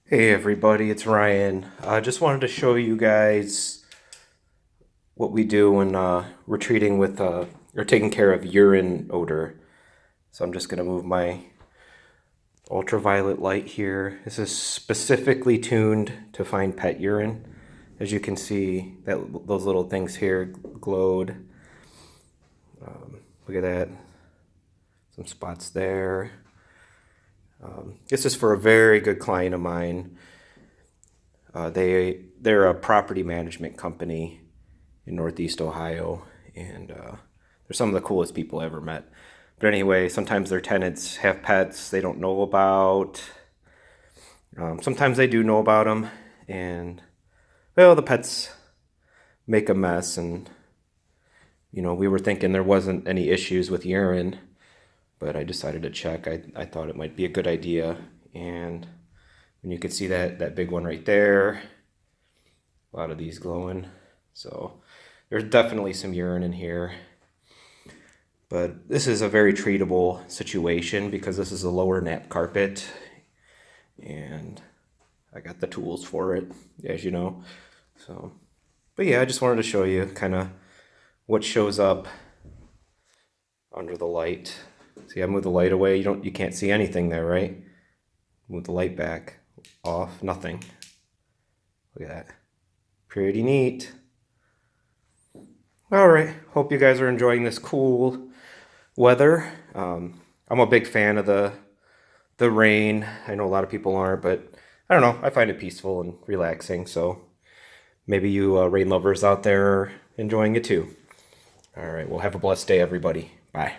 Hey everybody, it's Ryan. I just wanted to show you guys what we do when we're treating with or taking care of urine odor. So I'm just going to move my ultraviolet light here. This is specifically tuned to find pet urine. As you can see, those little things here glowed. Look at that. Some spots there. This is for a very good client of mine. They're a property management company in Northeast Ohio, and they're some of the coolest people I ever met. But anyway, sometimes their tenants have pets they don't know about. Sometimes they do know about them, and well, the pets make a mess. And we were thinking there wasn't any issues with urine, but I decided to check. I thought it might be a good idea. And you can see that big one right there, a lot of these glowing. So there's definitely some urine in here. But this is a very treatable situation because this is a lower nap carpet. And I got the tools for it, as you know. But yeah, I just wanted to show you kind of what shows up under the light. See, I moved the light away. You can't see anything there, right? Move the light back, off, nothing. Look at that. Pretty neat. All right, hope you guys are enjoying this cool weather. I'm a big fan of the rain. I know a lot of people aren't, but I don't know. I find it peaceful and relaxing. So maybe you rain lovers out there are enjoying it too. All right, well, have a blessed day, everybody. Bye.